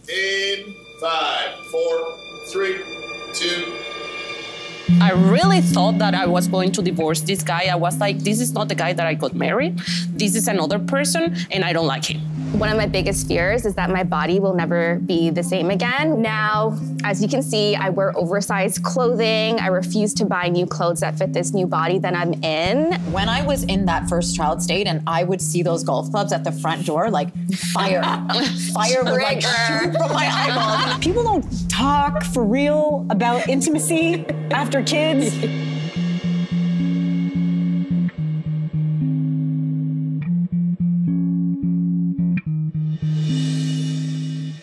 In 5, 4, 3, 2. I really thought that I was going to divorce this guy. I was like, this is not the guy that I got married. This is another person, and I don't like him. One of my biggest fears is that my body will never be the same again. Now, as you can see, I wear oversized clothing. I refuse to buy new clothes that fit this new body that I'm in. When I was in that first child state and I would see those golf clubs at the front door, like fire would like shoot from my eyeballs. People don't talk for real about intimacy after kids.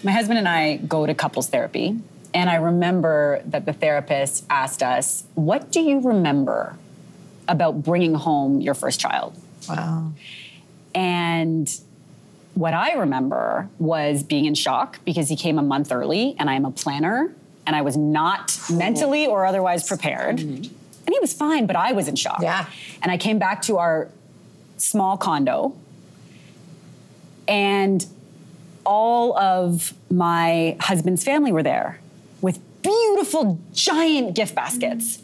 My husband and I go to couples therapy, and I remember that the therapist asked us, what do you remember about bringing home your first child? Wow. And what I remember was being in shock because he came a month early, and I'm a planner, and I was not mentally or otherwise prepared. And he was fine, but I was in shock. Yeah. And I came back to our small condo, and all of my husband's family were there with beautiful, giant gift baskets.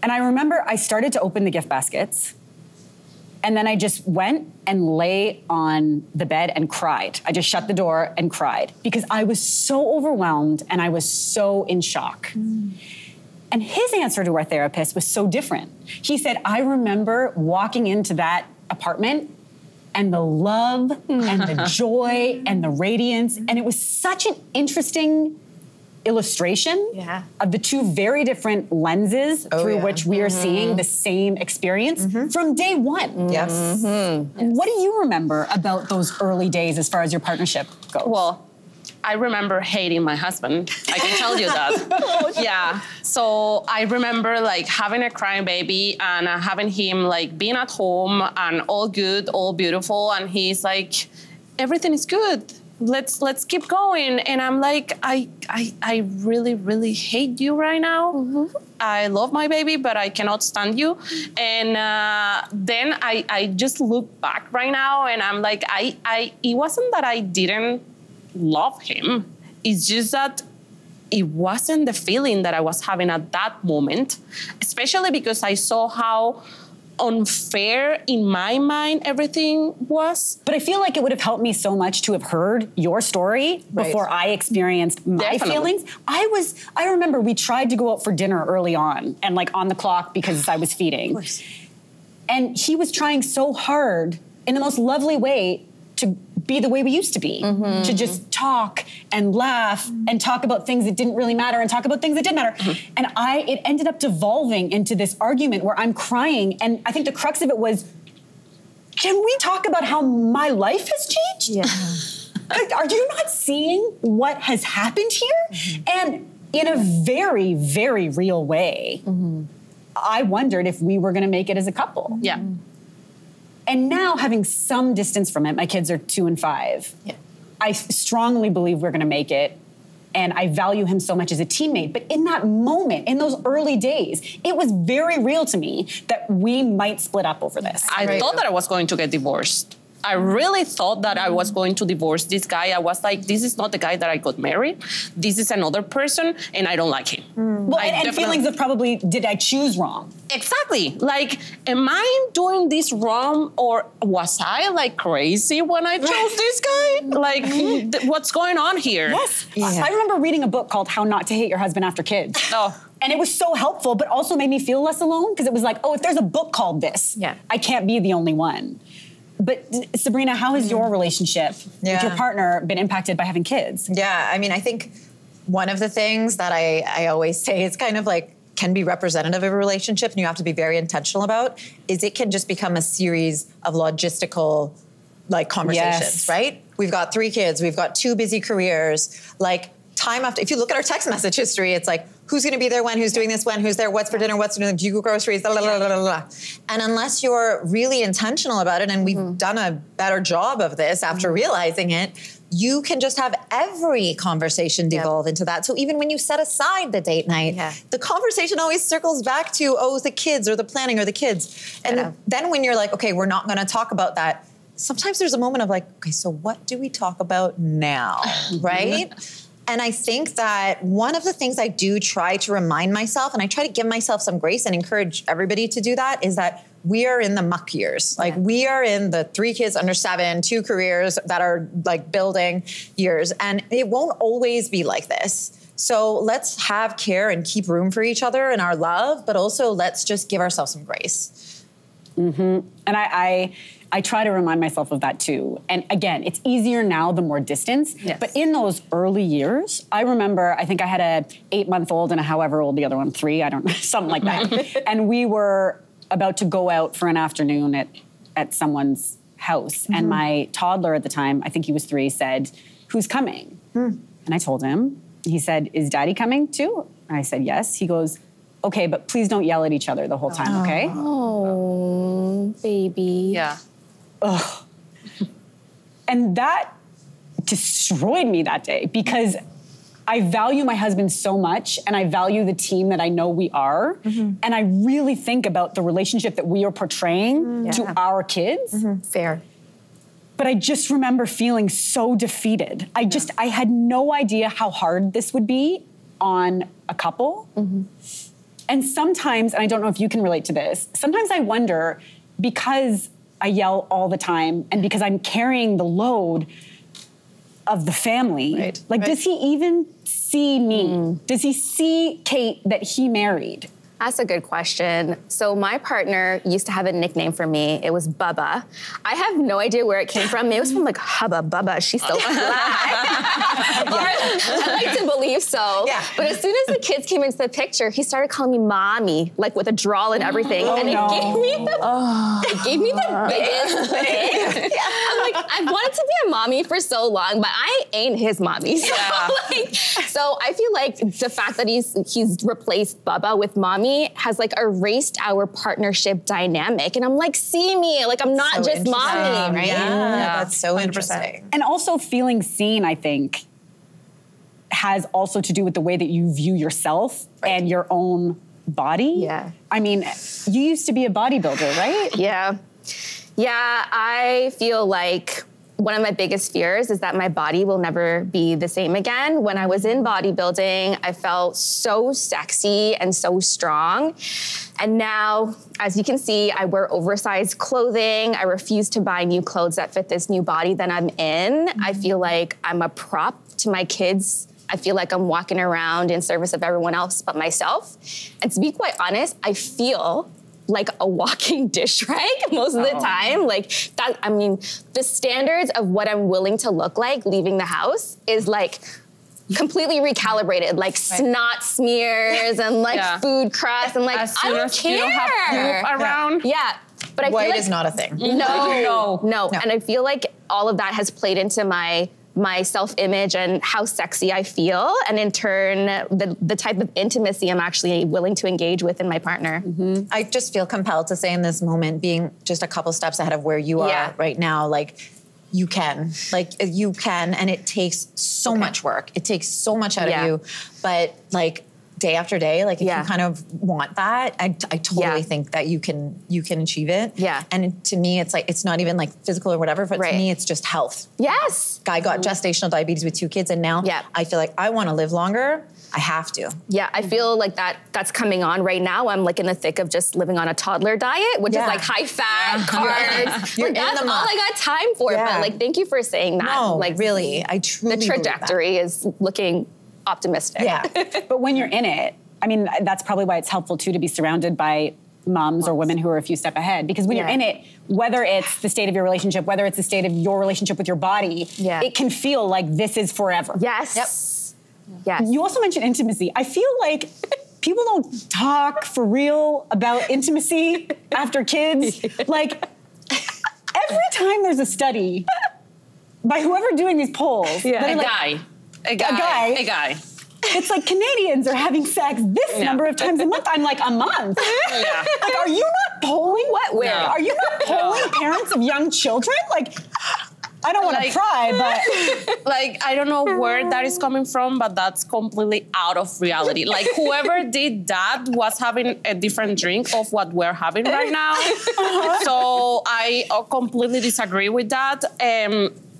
And I remember I started to open the gift baskets, and then I just went and lay on the bed and cried. I just shut the door and cried because I was so overwhelmed and I was so in shock. And his answer to our therapist was so different. He said, I remember walking into that apartment and the love and the joy and the radiance. And it was such an interesting illustration of the two very different lenses through which we are seeing the same experience from day one. Yes. What do you remember about those early days as far as your partnership goes? Well, I remember hating my husband. I can tell you that. Yeah. So I remember like having a crying baby and having him like being at home and all good, all beautiful. And he's like, everything is good. Let's keep going. And I'm like, I really, really hate you right now. I love my baby, but I cannot stand you. And then I just look back right now and I'm like, it wasn't that I didn't love him. It's just that it wasn't the feeling that I was having at that moment, especially because I saw how unfair in my mind everything was. But I feel like it would have helped me so much to have heard your story before I experienced my feelings. I remember we tried to go out for dinner early on and like on the clock because I was feeding. Of course. And he was trying so hard in the most lovely way to be the way we used to be, to just talk and laugh and talk about things that didn't really matter and talk about things that did matter. And it ended up devolving into this argument where I'm crying. And I think the crux of it was, can we talk about how my life has changed? Yeah. Are you not seeing what has happened here? And in a very, very real way, I wondered if we were gonna make it as a couple. Yeah. And now, having some distance from it, my kids are 2 and 5. Yeah. I strongly believe we're going to make it, and I value him so much as a teammate. But in that moment, in those early days, it was very real to me that we might split up over this. I thought that I was going to get divorced. I really thought that I was going to divorce this guy. I was like, this is not the guy that I got married. This is another person, and I don't like him. Well, and feelings of probably, did I choose wrong? Exactly. Like, am I doing this wrong, or was I like crazy when I chose this guy? Like, what's going on here? Yes. Yeah. I remember reading a book called How Not to Hate Your Husband After Kids. And it was so helpful, but also made me feel less alone, because it was like, oh, if there's a book called this, I can't be the only one. But Sabrina, how has your relationship with your partner been impacted by having kids? Yeah, I mean, I think one of the things that I always say is kind of like can be representative of a relationship and you have to be very intentional about is it can just become a series of logistical like conversations, right? We've got 3 kids, we've got 2 busy careers, like time after, if you look at our text message history, it's like, who's going to be there when, who's doing this when, who's there, what's for dinner, what's for dinner, do you go groceries, blah, blah, blah, blah, blah. And unless you're really intentional about it, and we've done a better job of this after realizing it, you can just have every conversation devolve into that. So even when you set aside the date night, the conversation always circles back to, oh, the kids or the planning or the kids. And then when you're like, okay, we're not going to talk about that, sometimes there's a moment of like, okay, so what do we talk about now, right? And I think that one of the things I do try to remind myself, and I try to give myself some grace and encourage everybody to do that, is that we are in the muck years. Like we are in the 3 kids under 7, 2 careers that are like building years. And it won't always be like this. So let's have care and keep room for each other and our love, but also let's just give ourselves some grace. And I try to remind myself of that too. And again, it's easier now the more distance. Yes. But in those early years, I remember, I think I had a 8-month-old and a however old the other one, 3, I don't know, something like that. And we were about to go out for an afternoon at someone's house. And my toddler at the time, I think he was 3, said, "Who's coming?" And I told him. He said, "Is Daddy coming too?" And I said, "Yes." He goes, "Okay, but please don't yell at each other the whole time, okay?" Oh, baby. Yeah. Ugh. And that destroyed me that day because I value my husband so much and I value the team that I know we are. And I really think about the relationship that we are portraying to our kids. Fair. But I just remember feeling so defeated. I had no idea how hard this would be on a couple. And sometimes, and I don't know if you can relate to this, sometimes I wonder, because I yell all the time and because I'm carrying the load of the family, does he even see me? Does he see Kate that he married? That's a good question. So my partner used to have a nickname for me. It was Bubba. I have no idea where it came from. It was from like Hubba Bubba. She's so fly. I like to believe so. Yeah. But as soon as the kids came into the picture, he started calling me mommy, like with a drawl and everything. And it gave me the biggest thing. I'm like, I wanted to be a mommy for so long, but I ain't his mommy. So, so I feel like the fact that he's replaced Bubba with mommy has like erased our partnership dynamic. And I'm like, see me, like I'm not just mommy, right? Yeah, that's so 100%. Interesting. And also feeling seen, I think, has also to do with the way that you view yourself and your own body. Yeah. I mean, you used to be a bodybuilder, right? Yeah. Yeah, I feel like one of my biggest fears is that my body will never be the same again. When I was in bodybuilding, I felt so sexy and so strong. And now, as you can see, I wear oversized clothing. I refuse to buy new clothes that fit this new body that I'm in. I feel like I'm a prop to my kids. I feel like I'm walking around in service of everyone else but myself. And to be quite honest, I feel like a walking dish rag most of the time. Like that, I mean, the standards of what I'm willing to look like leaving the house is like completely recalibrated, like snot smears and like food crust and like, I don't care. You don't have poop around. Yeah. But I feel white like, is not a thing. No. And I feel like all of that has played into my self-image and how sexy I feel, and in turn, the type of intimacy I'm actually willing to engage with in my partner. I just feel compelled to say in this moment, being just a couple steps ahead of where you are right now, like you can, and it takes so much work. It takes so much out of you, but like day after day, like if you kind of want that, I totally think that you can achieve it. Yeah. And to me, it's like, it's not even like physical or whatever, but to me, it's just health. Yes. Guy got gestational diabetes with 2 kids, and now I feel like I want to live longer. I have to. Yeah, I feel like that's coming on right now. I'm like in the thick of just living on a toddler diet, which is like high fat, carbs. Like, that's all I got time for. But like, thank you for saying that. No, like really, I truly the trajectory is looking optimistic. Yeah. But when you're in it, I mean, that's probably why it's helpful too to be surrounded by moms or women who are a few steps ahead. Because when you're in it, whether it's the state of your relationship, whether it's the state of your relationship with your body, it can feel like this is forever. Yes. Yep. Yes. You also mentioned intimacy. I feel like people don't talk for real about intimacy after kids. Like, every time there's a study by whoever doing these polls. A guy. It's like Canadians are having sex this number of times a month. I'm like, a month? Like, are you not polling? Where? Are you not polling parents of young children? Like, I don't want to pry, but... Like, I don't know where that is coming from, but that's completely out of reality. Like, whoever did that was having a different drink of what we're having right now. So I completely disagree with that.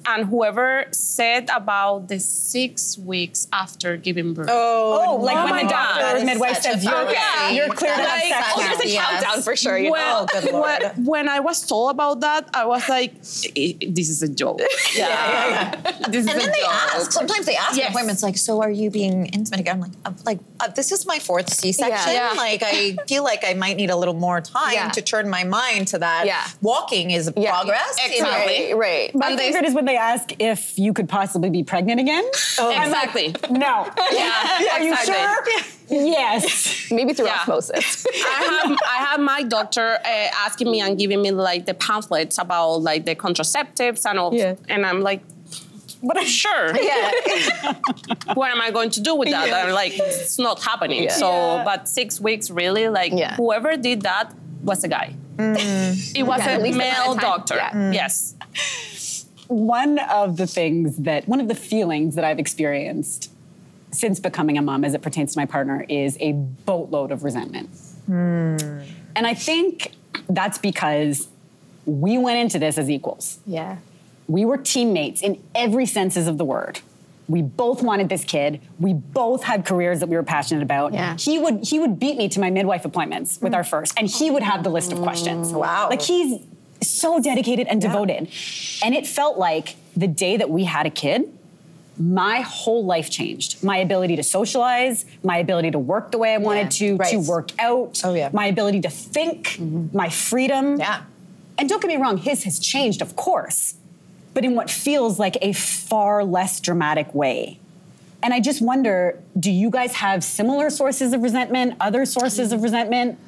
and whoever said about the 6 weeks after giving birth. Like when the doctor or midwife says you're clear to have sex. There's a countdown for sure. You know? Good Lord. When I was told about that, I was like, this is a joke. Yeah. This is And then a they joke. ask. Sometimes they ask in appointments, like, "So are you being intimate again?" I'm like, this is my 4th C-section. Yeah. Like, I feel like I might need a little more time to turn my mind to that. Yeah. Walking is progress. Exactly. Right. My favorite is when they ask if you could possibly be pregnant again. Exactly. No. Yeah. Are you sure? Yes. Maybe through osmosis. I have my doctor asking me and giving me like the pamphlets about like the contraceptives and all, and I'm like, but I'm sure. What am I going to do with that? I'm like, it's not happening. So, but 6 weeks really, like whoever did that was a guy. It was a male doctor. Yes. One of the feelings that I've experienced since becoming a mom as it pertains to my partner is a boatload of resentment. And I think that's because we went into this as equals. Yeah. We were teammates in every senses of the word. We both wanted this kid. We both had careers that we were passionate about. Yeah. He would beat me to my midwife appointments with our first, and he would have the list of questions. Wow. Like he's so dedicated and devoted. And it felt like the day that we had a kid, my whole life changed. My ability to socialize, my ability to work the way I wanted to work out, my ability to think, my freedom. Yeah. And don't get me wrong, his has changed, of course, but in what feels like a far less dramatic way. And I just wonder, do you guys have similar sources of resentment, other sources of resentment?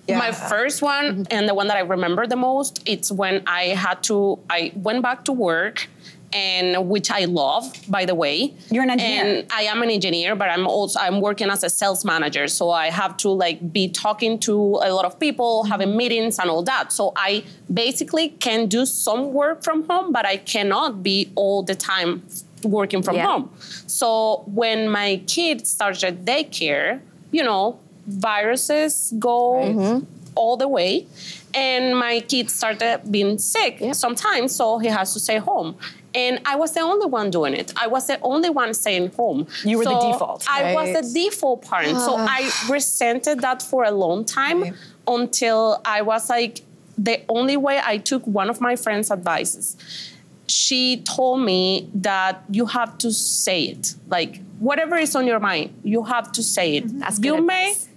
Yeah. My first one, and the one that I remember the most, it's when I went back to work, and which I love, by the way. You're an engineer. And I am an engineer, but I'm working as a sales manager. So I have to like be talking to a lot of people, having meetings and all that. So I basically can do some work from home, but I cannot be all the time working from home. So when my kid started daycare, viruses go all the way. And my kid started being sick sometimes, so he has to stay home. And I was the only one doing it. I was the only one staying home. You were the default. I was the default parent. So I resented that for a long time until I was like, the only way I took one of my friend's advices. She told me that you have to say it. Like, whatever is on your mind, you have to say it. That's good advice.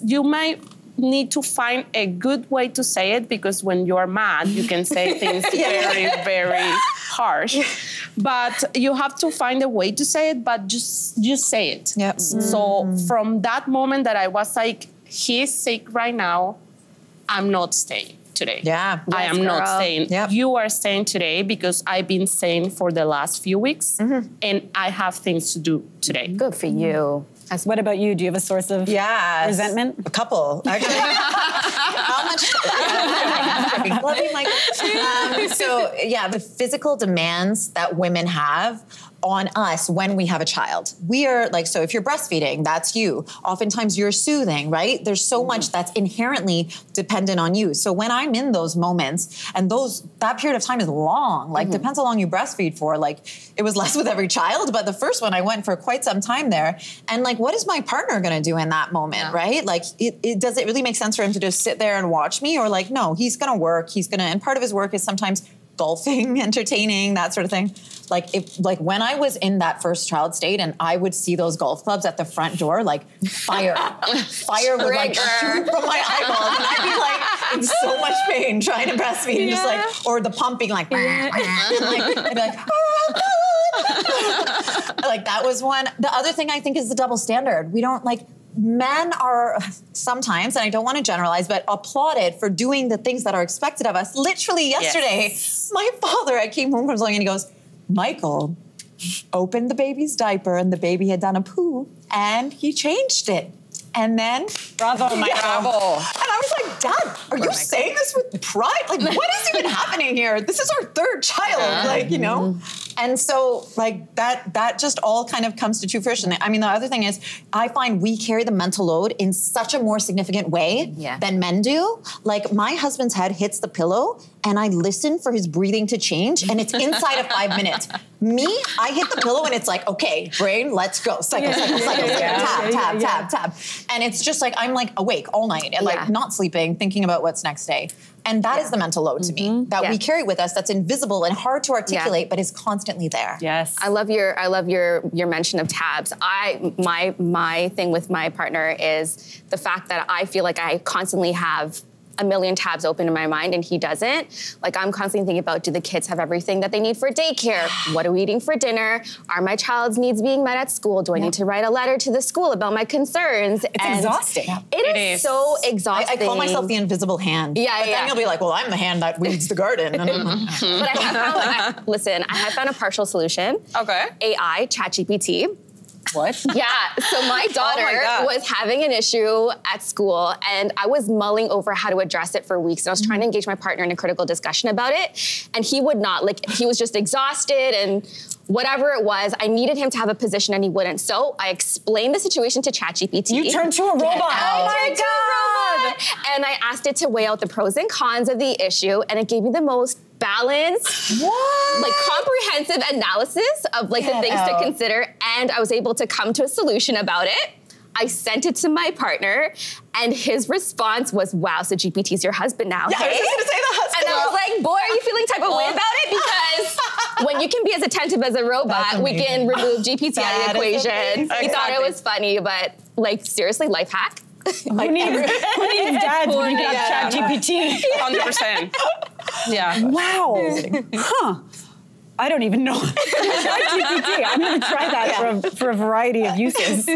You may need to find a good way to say it, because when you're mad, you can say things very, very harsh. But you have to find a way to say it, but just say it. Yep. So from that moment that I was like, he's sick right now, I'm not staying today. Yeah. I am not staying. Yep. You are staying today because I've been staying for the last few weeks and I have things to do today. Good for you. What about you? Do you have a source of resentment? A couple, actually. How much? Love you, Michael. The physical demands that women have on us when we have a child. We are like, so if you're breastfeeding, that's you. Oftentimes you're soothing, right? There's so much that's inherently dependent on you. So when I'm in those moments, and that period of time is long, like depends how long you breastfeed for. Like it was less with every child, but the first one I went for quite some time there. And like, what is my partner gonna do in that moment, right? Like, does it really make sense for him to just sit there and watch me? Or like, no, he's gonna work. And part of his work is sometimes golfing, entertaining, that sort of thing. Like when I was in that first child state and I would see those golf clubs at the front door, like fire would like shoot from my eyeballs, and I'd be like in so much pain trying to breastfeed, and just like, or the pumping, like, and I'd be like, like that was one. The other thing I think is the double standard. We don't like. Men are sometimes, and I don't want to generalize, but applauded for doing the things that are expected of us. Literally yesterday, my father, I came home from something and he goes, Michael opened the baby's diaper and the baby had done a poo and he changed it. And then, bravo, Michael. Bravo. And I was like, Dad, are you saying this with pride? Like, what is even happening here? This is our third child, like, you know? And so, like, that just all kind of comes to true fruition. I mean, the other thing is, I find we carry the mental load in such a more significant way than men do. Like, my husband's head hits the pillow, and I listen for his breathing to change, and it's inside of 5 minutes. Me, I hit the pillow, and it's like, okay, brain, let's go. Cycle, tap. And it's just like, I'm like awake all night and like not sleeping, thinking about what's next day. And that is the mental load to me that we carry with us, that's invisible and hard to articulate, but is constantly there. Yes. I love your mention of tabs. My thing with my partner is the fact that I feel like I constantly have a million tabs open in my mind and he doesn't. Like, I'm constantly thinking about, do the kids have everything that they need for daycare? What are we eating for dinner? Are my child's needs being met at school? Do I need to write a letter to the school about my concerns? It's exhausting. It is so exhausting. I call myself the invisible hand. But then you'll be like, well, I'm the hand that weeds the garden. But I have found a partial solution. Okay. AI, ChatGPT. What? Yeah, so my daughter was having an issue at school and I was mulling over how to address it for weeks. And I was trying to engage my partner in a critical discussion about it. And he would not, like, he was just exhausted and whatever it was, I needed him to have a position and he wouldn't. So I explained the situation to ChatGPT. You turned to a robot. Oh my God. And I asked it to weigh out the pros and cons of the issue and it gave me the most balanced, like comprehensive analysis of like the things to consider, and I was able to come to a solution about it. I sent it to my partner, and his response was, "Wow, so GPT's your husband now?" Yeah, I was just gonna say the husband. And I was like, "Boy, are you feeling type of way about it?" Because when you can be as attentive as a robot, we can remove GPT out of the equation. He thought it was funny, but like seriously, life hack. Who needs dads when you have ChatGPT? 100%. Yeah. Wow. Huh. I don't even know. ChatGPT. I'm going to try that for a variety of uses.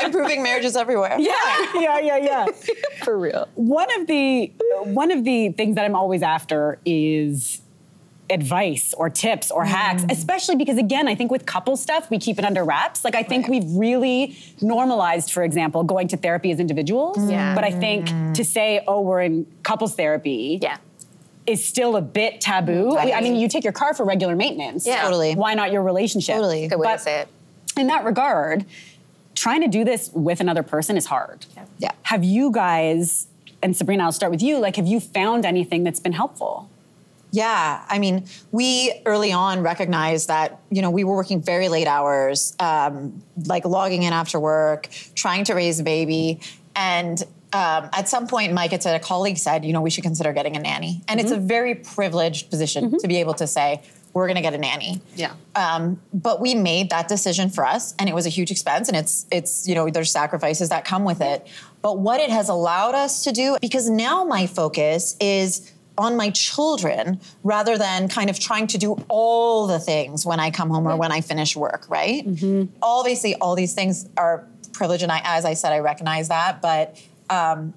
Improving marriages everywhere. Yeah. For real. One of the things that I'm always after is advice or tips or hacks, especially because, again, I think with couple stuff, we keep it under wraps. Like, I think we've really normalized, for example, going to therapy as individuals. Yeah. But I think to say, oh, we're in couples therapy is still a bit taboo. Right. I mean, you take your car for regular maintenance. Yeah. Totally. Why not your relationship? Totally. Good way to say it. In that regard, trying to do this with another person is hard. Yeah. Have you guys, and Sabrina, I'll start with you, like, have you found anything that's been helpful? Yeah, I mean, we early on recognized that, you know, we were working very late hours, like logging in after work, trying to raise a baby. And at some point, Mike had said, a colleague said, you know, we should consider getting a nanny. And it's a very privileged position to be able to say, we're going to get a nanny. Yeah. But we made that decision for us, and it was a huge expense, and it's you know, there's sacrifices that come with it. But what it has allowed us to do, because now my focus is on my children rather than kind of trying to do all the things when I come home or when I finish work, right? Obviously, all these things are privilege, and as I said, I recognize that, but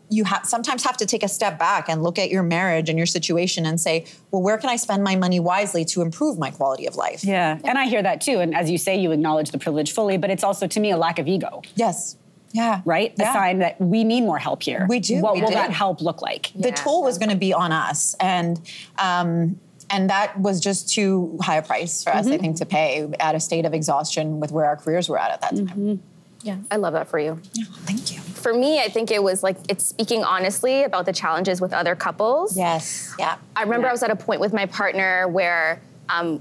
you sometimes have to take a step back and look at your marriage and your situation and say, well, where can I spend my money wisely to improve my quality of life? Yeah, and I hear that too. And as you say, you acknowledge the privilege fully, but it's also, to me, a lack of ego. Yes. Yeah. Right? A sign that we need more help here. We do. What will that help look like? The tool was going to be on us. And that was just too high a price for us, I think, to pay at a state of exhaustion with where our careers were at that time. Yeah, I love that for you. Yeah, thank you. For me, I think it was like, it's speaking honestly about the challenges with other couples. Yes. Yeah. I remember I was at a point with my partner where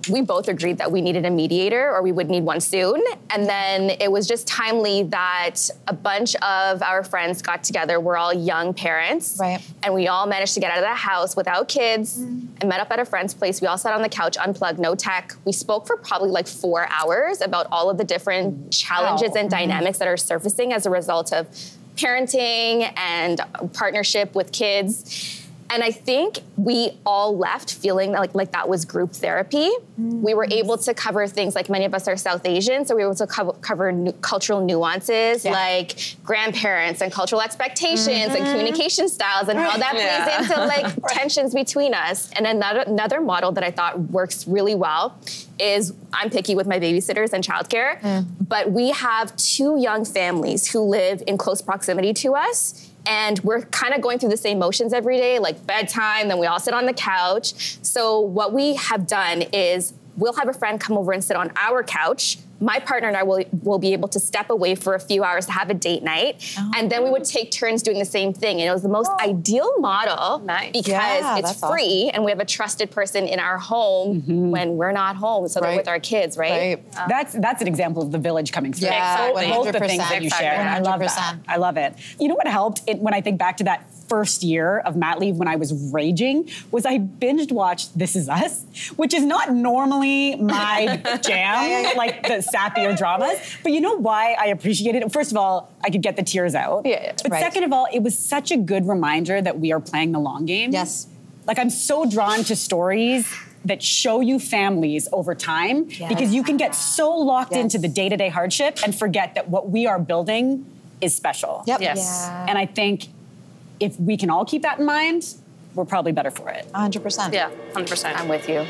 we both agreed that we needed a mediator or we would need one soon. And then it was just timely that a bunch of our friends got together. We're all young parents. Right. And we all managed to get out of the house without kids and met up at a friend's place. We all sat on the couch, unplugged, no tech. We spoke for probably like 4 hours about all of the different challenges and dynamics that are surfacing as a result of parenting and partnership with kids. And I think we all left feeling like that was group therapy. We were able to cover things like, many of us are South Asian, so we were able to cover cultural nuances like grandparents and cultural expectations and communication styles and how that plays into like tensions between us. And another model that I thought works really well is, I'm picky with my babysitters and childcare, but we have 2 young families who live in close proximity to us. And we're kind of going through the same motions every day, like bedtime, then we all sit on the couch. So what we have done is we'll have a friend come over and sit on our couch. My partner and I will be able to step away for a few hours to have a date night. Oh. And then we would take turns doing the same thing. And it was the most ideal model because it's free awesome. And we have a trusted person in our home when we're not home. So they're with our kids, right? That's an example of the village coming through. Yeah, both the things that you share. 100%. I love that. I love it. You know what helped when I think back to that first year of mat leave when I was raging was I binged watched This Is Us, which is not normally my jam, like the sappier dramas. But you know why I appreciated it? First of all, I could get the tears out. But second of all, it was such a good reminder that we are playing the long game. Yes. Like I'm so drawn to stories that show you families over time because you can get so locked into the day-to-day hardship and forget that what we are building is special. Yep. And I think if we can all keep that in mind, we're probably better for it. 100%. Yeah, 100%. I'm with you.